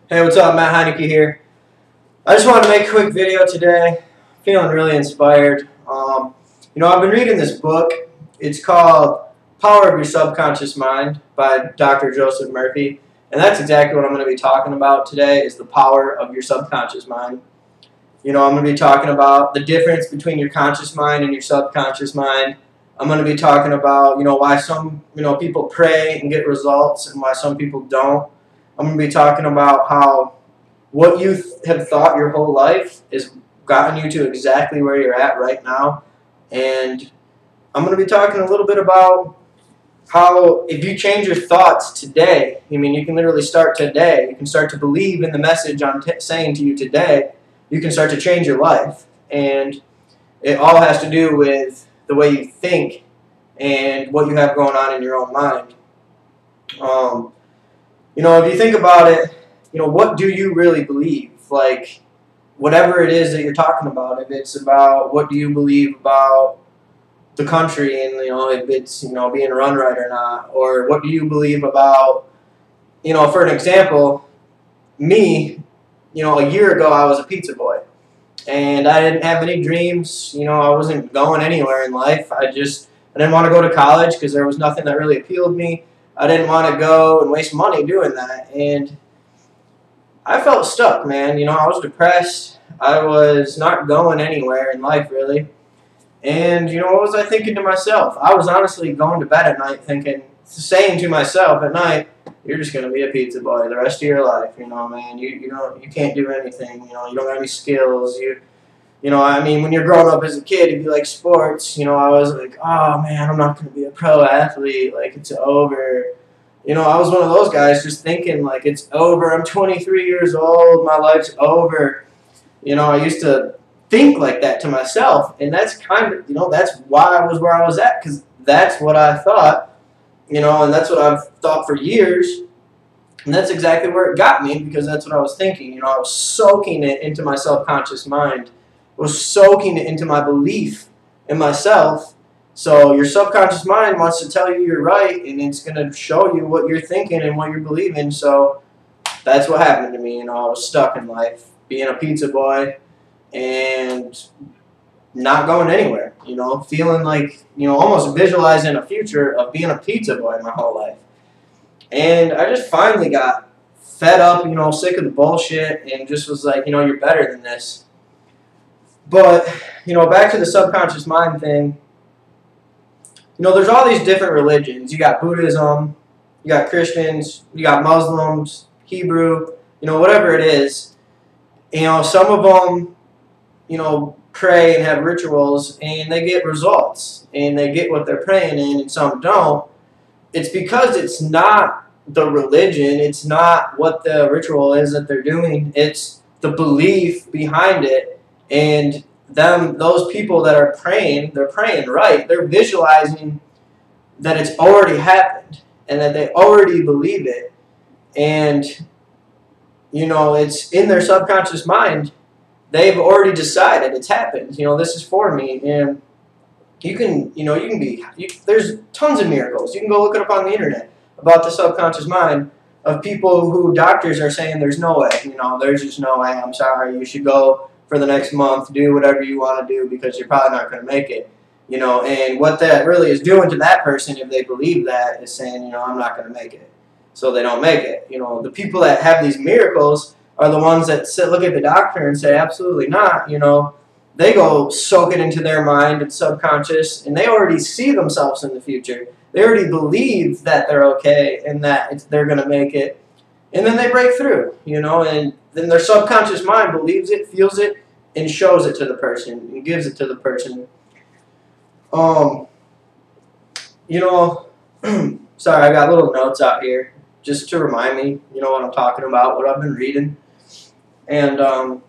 Hey, what's up? Matt Heinicke here. I just wanted to make a quick video today. Feeling really inspired. I've been reading this book. It's called Power of Your Subconscious Mind by Dr. Joseph Murphy. And that's exactly what I'm going to be talking about today is the power of your subconscious mind. I'm going to be talking about the difference between your conscious mind and your subconscious mind. I'm going to be talking about, why some, people pray and get results and why some people don't. I'm going to be talking about how what you have thought your whole life has gotten you to exactly where you're at right now. And I'm going to be talking a little bit about how if you change your thoughts today, you can literally start today. You can start to believe in the message I'm saying to you today. You can start to change your life. And it all has to do with the way you think and what you have going on in your own mind. If you think about it, what do you really believe? Like, whatever it is that you're talking about, if it's about what do you believe about the country and, if it's, being run right or not, or what do you believe about, for an example, me, a year ago I was a pizza boy. And I didn't have any dreams, I wasn't going anywhere in life. I didn't want to go to college because there was nothing that really appealed me. I didn't want to go and waste money doing that. And I felt stuck, man. I was depressed. I was not going anywhere in life, really. And, what was I thinking to myself? I was honestly going to bed at night saying to myself at night, you're just going to be a pizza boy the rest of your life, man. You can't do anything. You don't have any skills. When you're growing up as a kid, if you like sports, I was like, oh, man, I'm not going to be a pro athlete. Like, it's over. I was one of those guys just thinking, like, it's over. I'm 23 years old. My life's over. I used to think like that to myself. And that's kind of, that's why I was where I was at, because that's what I thought, and that's what I've thought for years. And that's exactly where it got me, because that's what I was thinking. I was soaking it into my subconscious mind. I was soaking it into my belief in myself. So your subconscious mind wants to tell you you're right, and it's going to show you what you're thinking and what you're believing. So that's what happened to me. I was stuck in life, being a pizza boy and not going anywhere, feeling like, almost visualizing a future of being a pizza boy my whole life. And I just finally got fed up, sick of the bullshit, and just was like, you're better than this. But, back to the subconscious mind thing, there's all these different religions. You got Buddhism, you got Christians, you got Muslims, Hebrew, whatever it is. Some of them, pray and have rituals, and they get results, and they get what they're praying in, and some don't. It's because it's not the religion, it's not what the ritual is that they're doing, it's the belief behind it. And those people that are praying, they're praying right. They're visualizing that it's already happened and that they already believe it. And, it's in their subconscious mind. They've already decided it's happened. This is for me. And there's tons of miracles. You can go look it up on the internet about the subconscious mind of people who doctors are saying there's no way. There's just no way. I'm sorry. You should go for the next month, do whatever you want to do because you're probably not going to make it. And what that really is doing to that person, if they believe that, is saying, I'm not going to make it. So they don't make it. The people that have these miracles are the ones that look at the doctor and say, absolutely not. They go soak it into their mind and subconscious, and they already see themselves in the future. They already believe that they're okay and that they're going to make it. And then they break through, and then their subconscious mind believes it, feels it, and shows it to the person, and gives it to the person. Sorry, I got little notes out here just to remind me, what I'm talking about, what I've been reading. And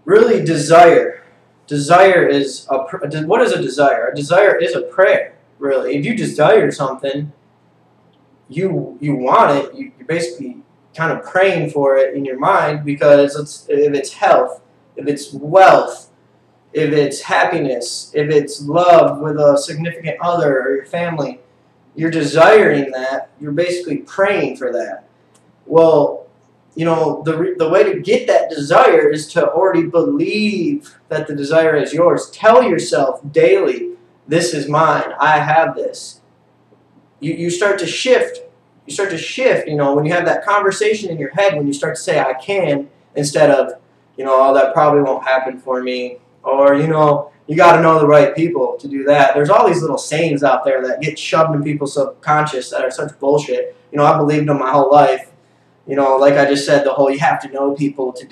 really, desire. Desire is what is a desire? A desire is a prayer, really. If you desire something, you want it, you're basically kind of praying for it in your mind, because if it's health, if it's wealth, if it's happiness, if it's love with a significant other or your family, you're desiring that, you're basically praying for that. Well, you know, the way to get that desire is to already believe that the desire is yours. Tell yourself daily, this is mine. I have this. You start to shift. You start to shift, you know, when you have that conversation in your head, when you start to say, I can, instead of, you know, oh, that probably won't happen for me. Or, you know, you got to know the right people to do that. There's all these little sayings out there that get shoved in people's subconscious that are such bullshit. You know, I believed them my whole life. You know, like I just said, the whole you have to know people to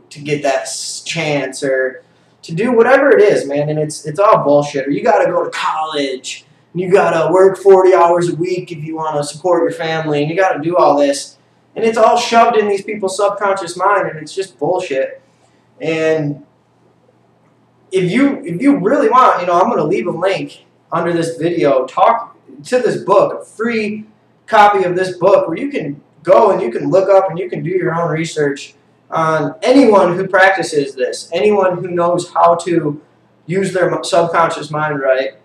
get that chance or to do whatever it is, man. And it's all bullshit. Or you got to go to college. And you got to work 40 hours a week if you want to support your family. And you got to do all this. And it's all shoved in these people's subconscious mind. And it's just bullshit. And if you really want, you know, I'm going to leave a link under this video. Talk to this book, a free copy of this book where you can go and you can look up and you can do your own research on anyone who practices this, anyone who knows how to use their subconscious mind right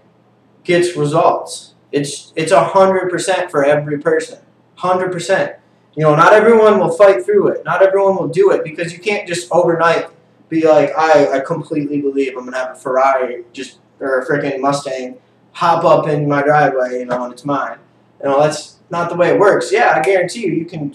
gets results. It's 100% for every person, 100%. You know, not everyone will fight through it. Not everyone will do it because you can't just overnight be like, I completely believe I'm gonna have a Ferrari or a freaking Mustang hop up in my driveway, you know, and it's mine. You know, that's not the way it works. Yeah, I guarantee you can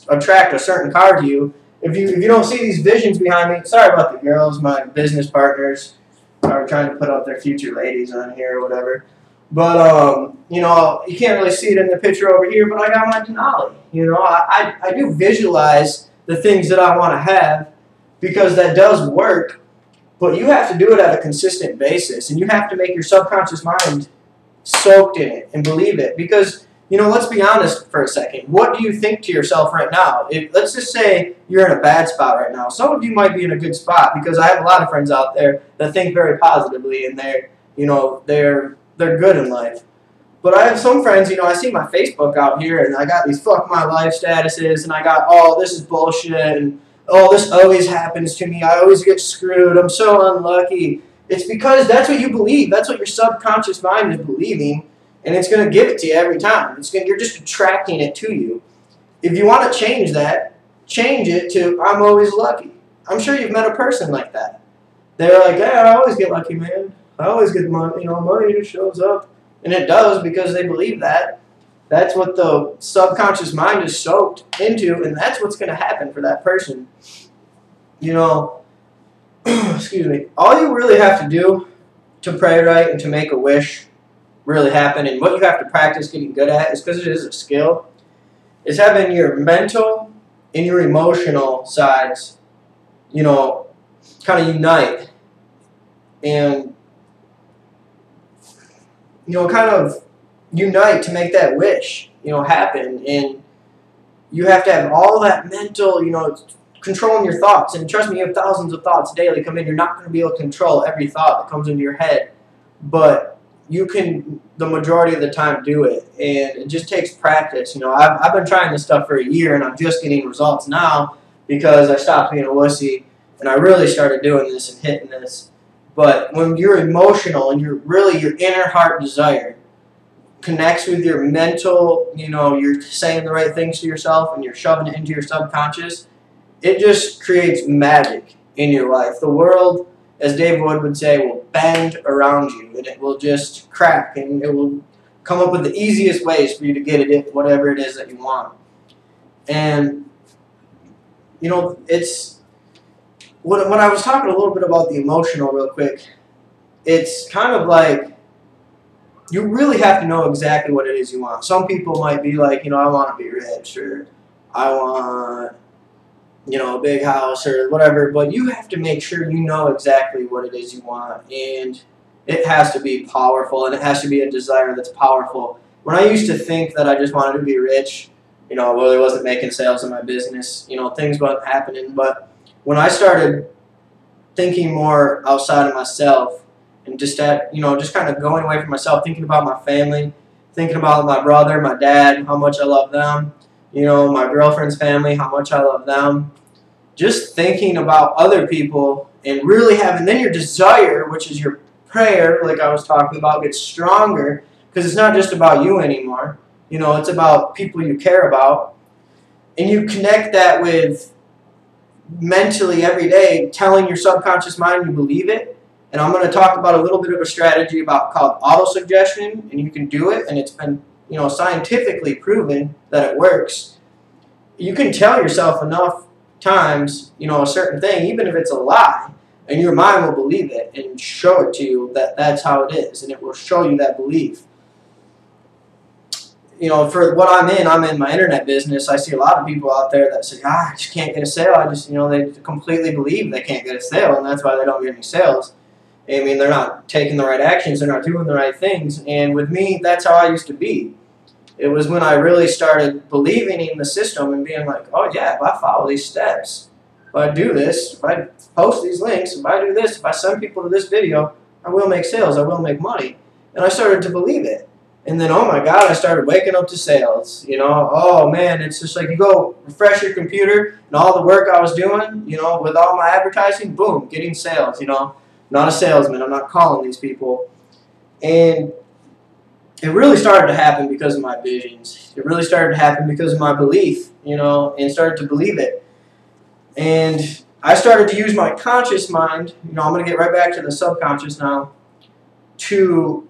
attract a certain car to you. If you don't see these visions behind me, sorry about the girls, my business partners are trying to put up their future ladies on here or whatever. But, you know, you can't really see it in the picture over here, but I got my Denali. You know, I do visualize the things that I want to have because that does work, but you have to do it at a consistent basis, and you have to make your subconscious mind soaked in it and believe it because, you know, let's be honest for a second. What do you think to yourself right now? Let's just say you're in a bad spot right now. Some of you might be in a good spot because I have a lot of friends out there that think very positively and they're good in life. But I have some friends, you know, I see my Facebook out here and I got these fuck my life statuses and I got, oh, this is bullshit and, oh, this always happens to me. I always get screwed. I'm so unlucky. It's because that's what you believe. That's what your subconscious mind is believing. And it's going to give it to you every time. You're just attracting it to you. If you want to change that, change it to I'm always lucky. I'm sure you've met a person like that. They're like, yeah, I always get lucky, man. I always get money. You know, money just shows up. And it does because they believe that. That's what the subconscious mind is soaked into, and that's what's going to happen for that person. You know, excuse me. All you really have to do to pray right and to make a wish really happen, and what you have to practice getting good at is because it is a skill, is having your mental and your emotional sides, you know, kind of unite and, you know, kind of unite to make that wish, you know, happen. And you have to have all that mental, you know, controlling your thoughts. And trust me, you have thousands of thoughts daily come in. You're not going to be able to control every thought that comes into your head, but you can, the majority of the time, do it. And it just takes practice. You know, I've been trying this stuff for a year, and I'm just getting results now because I stopped being a wussy, and I really started doing this and hitting this. But when you're emotional and your inner heart desire connects with your mental, you know, you're saying the right things to yourself and you're shoving it into your subconscious, it just creates magic in your life. The world, as Dave Wood would say, will bend around you, and it will just crack, and it will come up with the easiest ways for you to get it, whatever it is that you want. And, you know, it's, when I was talking a little bit about the emotional real quick, it's kind of like you really have to know exactly what it is you want. Some people might be like, you know, I want to be rich, or I want, you know, a big house or whatever, but you have to make sure you know exactly what it is you want, and it has to be powerful, and it has to be a desire that's powerful. When I used to think that I just wanted to be rich, you know, I really wasn't making sales in my business, you know, things weren't happening, but when I started thinking more outside of myself and just kind of going away from myself, thinking about my family, thinking about my brother, my dad, how much I love them, you know, my girlfriend's family, how much I love them, just thinking about other people and really having, then your desire, which is your prayer, like I was talking about, gets stronger because it's not just about you anymore. You know, it's about people you care about. and you connect that with mentally every day telling your subconscious mind you believe it. And I'm going to talk about a little bit of a strategy called auto-suggestion, and you can do it, and it's been, you know, scientifically proven that it works. You can tell yourself enough times, you know, a certain thing, even if it's a lie, and your mind will believe it and show it to you that that's how it is, and it will show you that belief. You know, for what I'm in my internet business, I see a lot of people out there that say, I just can't get a sale. I just, you know, they completely believe they can't get a sale, and that's why they don't get any sales. I mean, they're not taking the right actions, they're not doing the right things, and with me, that's how I used to be. It was when I really started believing in the system and being like, oh yeah, if I follow these steps, if I do this, if I post these links, if I do this, if I send people to this video, I will make sales, I will make money. And I started to believe it. And then, oh my God, I started waking up to sales. You know, oh man, it's just like you go refresh your computer and all the work I was doing, you know, with all my advertising, boom, getting sales, you know. Not a salesman, I'm not calling these people. And it really started to happen because of my visions. It really started to happen because of my belief, you know, and started to believe it. And I started to use my conscious mind, you know, I'm going to get right back to the subconscious now, to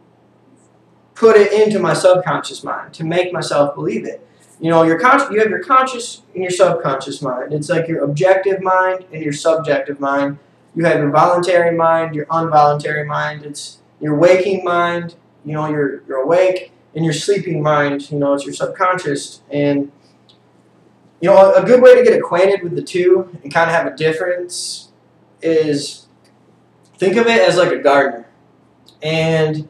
put it into my subconscious mind, to make myself believe it. You know, you have your conscious and your subconscious mind. It's like your objective mind and your subjective mind. You have your voluntary mind, your involuntary mind. It's your waking mind, you know, you're awake, and your sleeping mind, you know, it's your subconscious. And, you know, a good way to get acquainted with the two and kind of have a difference is think of it as like a gardener. And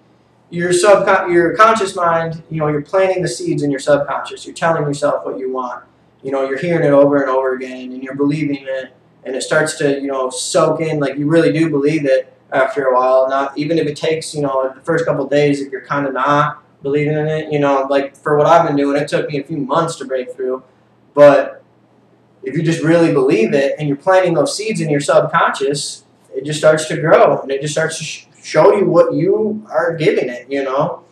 your conscious mind, you know, you're planting the seeds in your subconscious. You're telling yourself what you want. You know, you're hearing it over and over again, and you're believing it. And it starts to, you know, soak in, like you really do believe it after a while. Not even if it takes, you know, the first couple of days, if you're kind of not believing in it, you know, like for what I've been doing, it took me a few months to break through. But if you just really believe it and you're planting those seeds in your subconscious, it just starts to grow, and it just starts to show you what you are giving it, you know.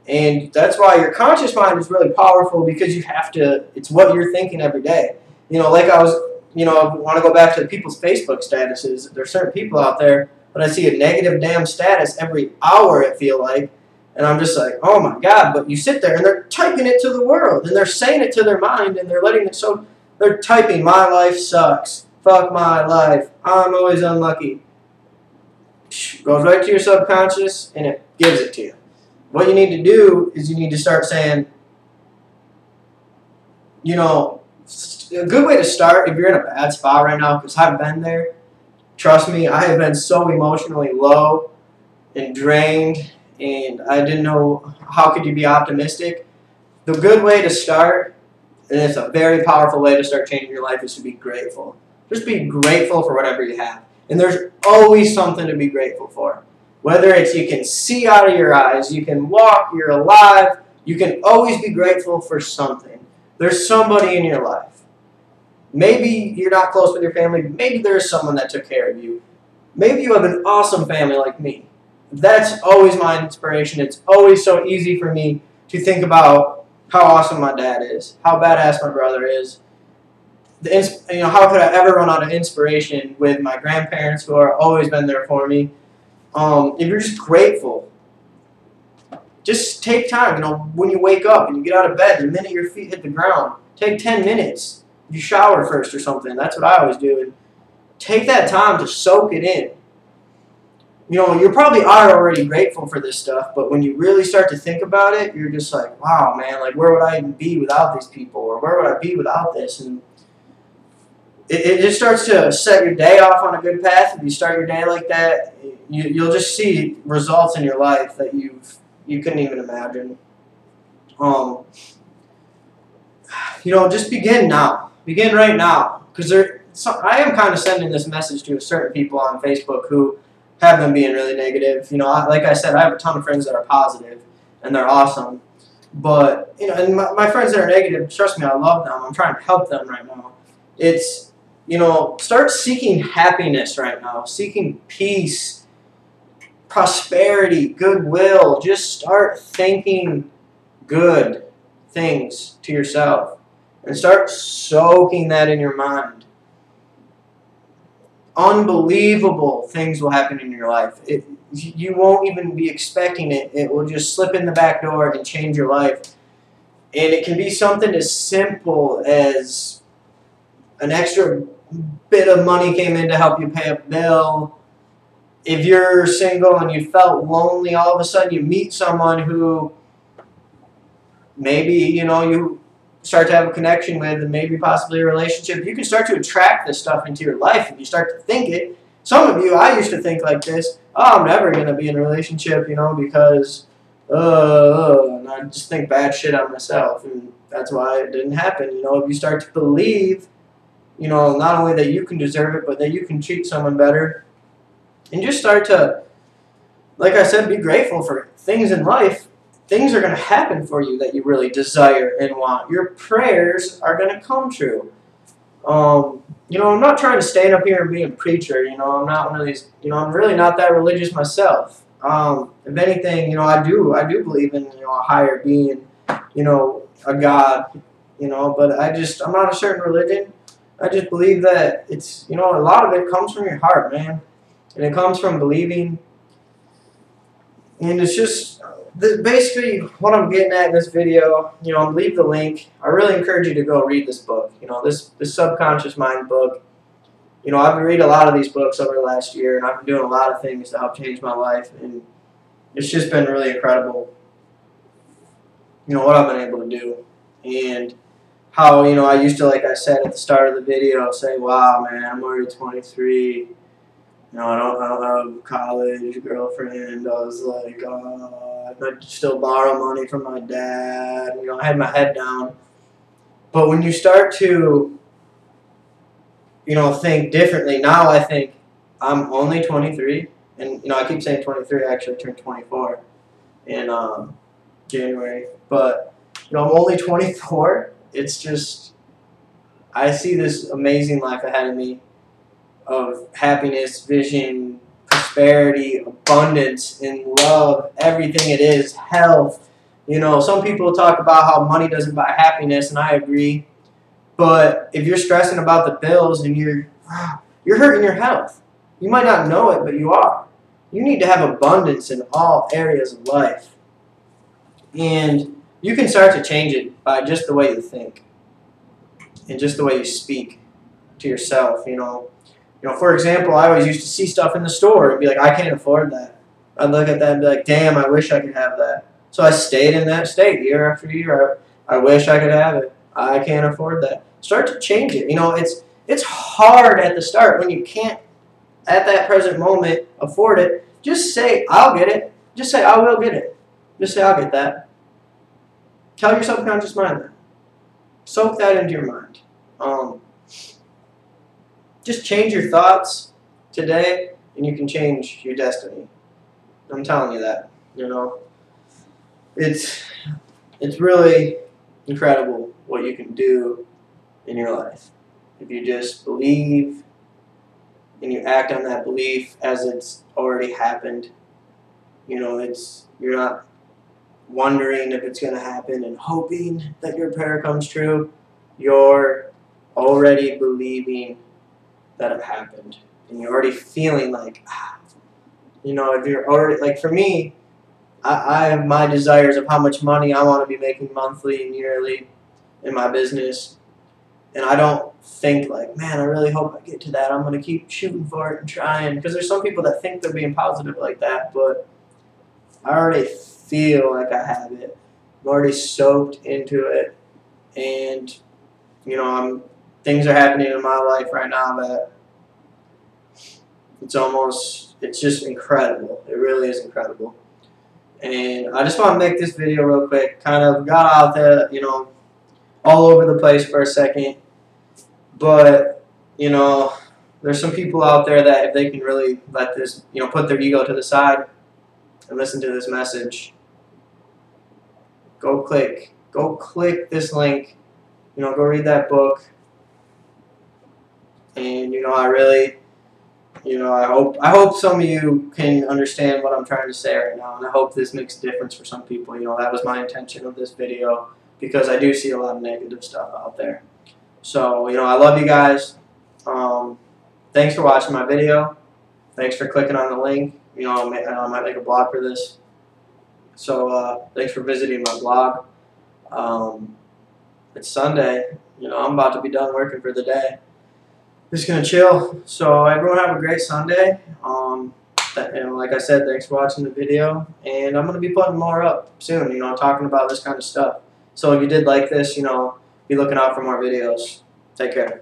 And that's why your conscious mind is really powerful, because you have to, it's what you're thinking every day. You know, like I was, you know, I want to go back to people's Facebook statuses. There's certain people out there that I see a negative damn status every hour, it feel like. And I'm just like, oh my God, but you sit there and they're typing it to the world, and they're saying it to their mind, and they're letting it, so they're typing, my life sucks, fuck my life, I'm always unlucky. Goes right to your subconscious, and it gives it to you. What you need to do is you need to start saying, you know, a good way to start if you're in a bad spot right now, because I've been there. Trust me, I have been so emotionally low and drained, and I didn't know how could you be optimistic. The good way to start, and it's a very powerful way to start changing your life, is to be grateful. Just be grateful for whatever you have. And there's always something to be grateful for. Whether it's you can see out of your eyes, you can walk, you're alive, you can always be grateful for something. There's somebody in your life. Maybe you're not close with your family, but maybe there's someone that took care of you. Maybe you have an awesome family like me. That's always my inspiration. It's always so easy for me to think about how awesome my dad is, how badass my brother is. You know, how could I ever run out of inspiration with my grandparents, who are always been there for me? If you're just grateful, just take time. You know, when you wake up and you get out of bed, the minute your feet hit the ground, take 10 minutes. You shower first or something. That's what I always do. And take that time to soak it in. You know, you probably are already grateful for this stuff, but when you really start to think about it, you're just like, wow, man, like where would I even be without these people? Or where would I be without this? And it just starts to set your day off on a good path. If you start your day like that, you'll just see results in your life that you couldn't even imagine. You know, just begin now. Begin right now. Because I am kind of sending this message to certain people on Facebook who have been being really negative. You know, like I said, I have a ton of friends that are positive, and they're awesome. But, you know, and my friends that are negative, trust me, I love them. I'm trying to help them right now. It's, you know, start seeking happiness right now, seeking peace, prosperity, goodwill. Just start thinking good things to yourself. and start soaking that in your mind. Unbelievable things will happen in your life. You won't even be expecting it. It will just slip in the back door and change your life. And it can be something as simple as an extra bit of money came in to help you pay a bill. If you're single and you felt lonely, all of a sudden you meet someone who maybe, you start to have a connection with, and maybe possibly a relationship. You can start to attract this stuff into your life if you start to think it. Some of you, I used to think like this, oh, I'm never going to be in a relationship, because, and I just think bad shit on myself, and that's why it didn't happen. If you start to believe, not only that you can deserve it, but that you can treat someone better, and just start to, like I said, be grateful for things in life. Things are going to happen for you that you really desire and want. Your prayers are going to come true. I'm not trying to stand up here and be a preacher. I'm not one of these. I'm really not that religious myself. If anything, I do believe in a higher being, a God, But I'm not a certain religion. I just believe that it's a lot of it comes from your heart, man, and it comes from believing. And it's just basically what I'm getting at in this video. I'll leave the link. I really encourage you to go read this book. This Subconscious Mind book. I've been reading a lot of these books over the last year, and I've been doing a lot of things to help change my life, and it's just been really incredible. What I've been able to do, and how I used to, like I said at the start of the video, say, "Wow, man, I'm already 23." I don't have a college girlfriend. I was like, I'd still borrow money from my dad. I had my head down. But when you start to, think differently, now I think I'm only 23. And, I keep saying 23. I actually turned 24 in January. But, I'm only 24. It's just, I see this amazing life ahead of me, of happiness, vision, prosperity, abundance, and love, everything it is, health. Some people talk about how money doesn't buy happiness, and I agree. But if you're stressing about the bills and you're hurting your health, you might not know it, but you are. You need to have abundance in all areas of life. And you can start to change it by just the way you think and just the way you speak to yourself, For example, I always used to see stuff in the store and be like, I can't afford that. I'd look at that and be like, damn, I wish I could have that. So I stayed in that state year after year. I wish I could have it. I can't afford that. Start to change it. It's hard at the start when you can't, at that present moment, afford it. Just say, I'll get it. Just say, I will get it. Just say, I'll get that. Tell your subconscious mind that. Soak that into your mind. Just change your thoughts today, and you can change your destiny. I'm telling you that. It's really incredible what you can do in your life if you just believe and you act on that belief as it's already happened. You're not wondering if it's going to happen and hoping that your prayer comes true. You're already believing that it happened, and you're already feeling like, if you're already, like for me, I have my desires of how much money I want to be making monthly and yearly in my business, and I don't think like, man, I really hope I get to that. I'm going to keep shooting for it and trying, because there's some people that think they're being positive like that, but I already feel like I have it. I'm already soaked into it, and things are happening in my life right now that it's just incredible. It really is incredible. And I just want to make this video real quick. Kind of got out there, all over the place for a second. But, there's some people out there that if they can really let this, put their ego to the side and listen to this message, go click this link, go read that book. And, I really, I hope some of you can understand what I'm trying to say right now, and I hope this makes a difference for some people. That was my intention of this video, because I do see a lot of negative stuff out there. So, I love you guys. Thanks for watching my video. Thanks for clicking on the link. I might make a blog for this. So, thanks for visiting my blog. It's Sunday. I'm about to be done working for the day. Just gonna chill. So, everyone have a great Sunday. And like I said, thanks for watching the video. And I'm gonna be putting more up soon. Talking about this kind of stuff. So, if you did like this, be looking out for more videos. Take care.